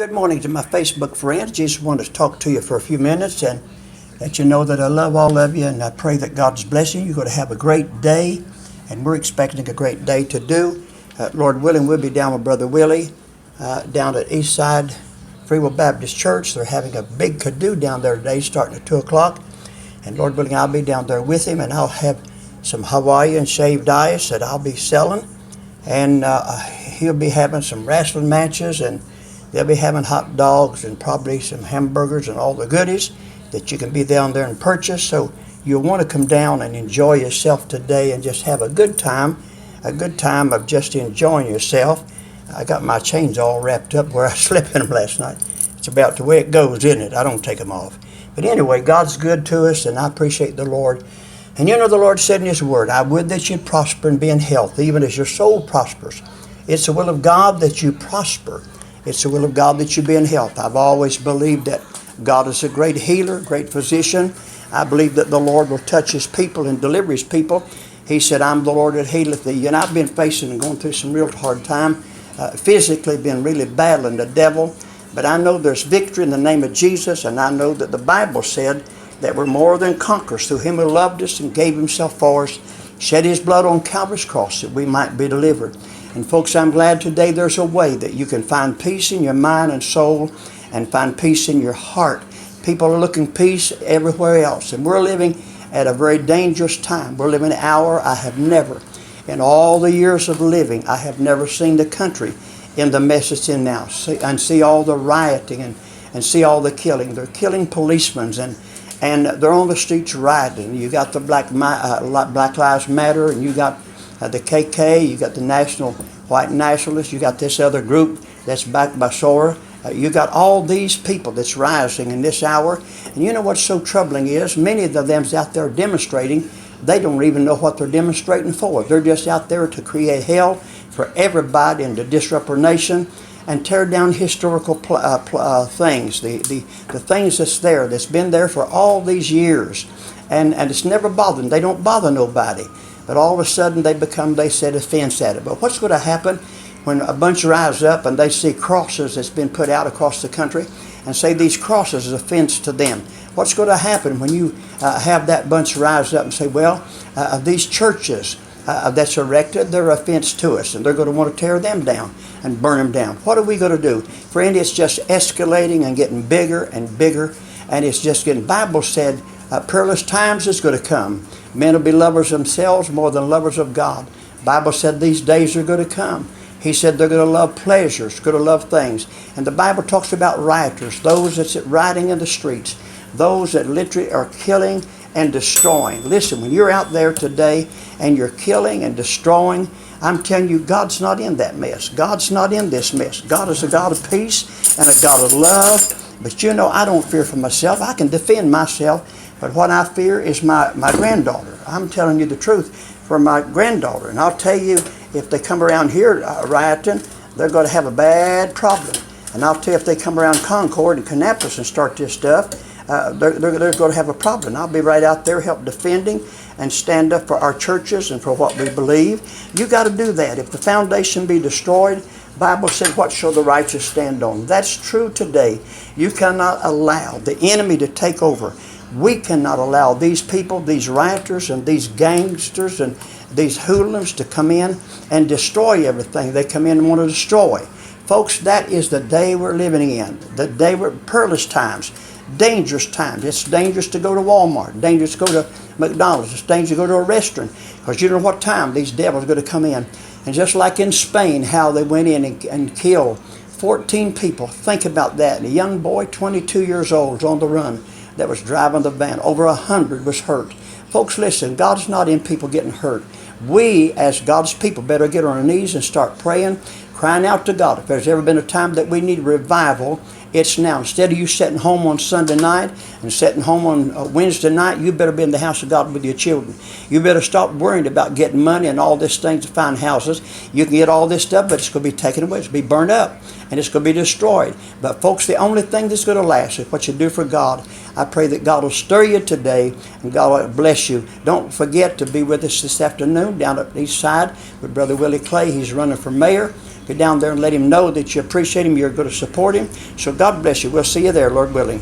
Good morning to my Facebook friends. Just wanted to talk to you for a few minutes and let you know that I love all of you, and I pray that God's blessing you. You're going to have a great day, and we're expecting a great day to do. Lord willing, we'll be down with Brother Willie down at Eastside Free Will Baptist Church. They're having a big canoe down there today starting at 2 o'clock. And Lord willing, I'll be down there with him, and I'll have some Hawaiian shaved ice that I'll be selling. And he'll be having some wrestling matches, and they'll be having hot dogs and probably some hamburgers and all the goodies that you can be down there and purchase. So you'll want to come down and enjoy yourself today and just have a good time of just enjoying yourself. I got my chains all wrapped up where I slept in them last night. It's about the way it goes, isn't it? I don't take them off. But anyway, God's good to us, and I appreciate the Lord. And you know, the Lord said in His Word, I would that you'd prosper and be in health, even as your soul prospers. It's the will of God that you prosper. It's the will of God that you be in health. I've always believed that God is a great healer, great physician. I believe that the Lord will touch His people and deliver His people. He said, I'm the Lord that healeth thee. And I've been facing and going through some real hard time, physically been really battling the devil. But I know there's victory in the name of Jesus, and I know that the Bible said that we're more than conquerors through Him who loved us and gave Himself for us, shed His blood on Calvary's cross that we might be delivered. And folks, I'm glad today there's a way that you can find peace in your mind and soul and find peace in your heart. People are looking peace everywhere else, and we're living at a very dangerous time. We're living an hour I have never, in all the years of living, I have never seen the country in the mess it's in now. See all the rioting and see all the killing. They're killing policemen, and they're on the streets rioting. You got the Black Lives Matter, and you got the KK, you got the National White Nationalists, you got this other group that's backed by Soros. You got all these people that's rising in this hour. And you know what's so troubling is many of them's out there demonstrating. They don't even know what they're demonstrating for. They're just out there to create hell for everybody and to disrupt our nation and tear down historical things, the things that's been there for all these years. And it's never bothered them. They don't bother nobody. But all of a sudden they set a fence at it. But what's going to happen when a bunch rise up and they see crosses that's been put out across the country and say these crosses is a fence to them? What's going to happen when you have that bunch rise up and say, well, these churches that's erected, they're a fence to us, and they're going to want to tear them down and burn them down? What are we going to do? Friend, it's just escalating and getting bigger and bigger, and it's just getting, Bible said, perilous times is going to come. Men will be lovers of themselves more than lovers of God. Bible said these days are going to come. He said they're going to love pleasures, going to love things. And the Bible talks about rioters, those that's riding in the streets, those that literally are killing and destroying. Listen, when you're out there today and you're killing and destroying, I'm telling you, God's not in that mess. God's not in this mess. God is a God of peace and a God of love. But you know, I don't fear for myself. I can defend myself. But what I fear is my granddaughter. I'm telling you the truth, for my granddaughter. And I'll tell you, if they come around here rioting, they're going to have a bad problem. And I'll tell you, if they come around Concord and Kannapolis and start this stuff, they're going to have a problem. I'll be right out there help defending and stand up for our churches and for what we believe. You got to do that. If the foundation be destroyed, Bible said, what shall the righteous stand on? That's true today. You cannot allow the enemy to take over. We cannot allow these people, these rioters and these gangsters and these hoodlums to come in and destroy everything they come in and want to destroy. Folks, that is the day we're living in. The day we're perilous times, dangerous times. It's dangerous to go to Walmart, dangerous to go to McDonald's, it's dangerous to go to a restaurant, because you don't know what time these devils are going to come in. And just like in Spain, how they went in and killed 14 people. Think about that. And a young boy, 22 years old, was on the run, that was driving the van. Over 100 was hurt. Folks, listen, God's not in people getting hurt. We, as God's people, better get on our knees and start praying, crying out to God. If there's ever been a time that we need revival, it's now. Instead of you sitting home on Sunday night and sitting home on Wednesday night, you better be in the house of God with your children. You better stop worrying about getting money and all this things to find houses. You can get all this stuff, but it's going to be taken away. It's going to be burned up, and it's going to be destroyed. But folks, the only thing that's going to last is what you do for God. I pray that God will stir you today, and God will bless you. Don't forget to be with us this afternoon down at the East Side with Brother Willie Clay. He's running for mayor. Go down there and let him know that you appreciate him. You're going to support him. So God bless you. We'll see you there, Lord willing.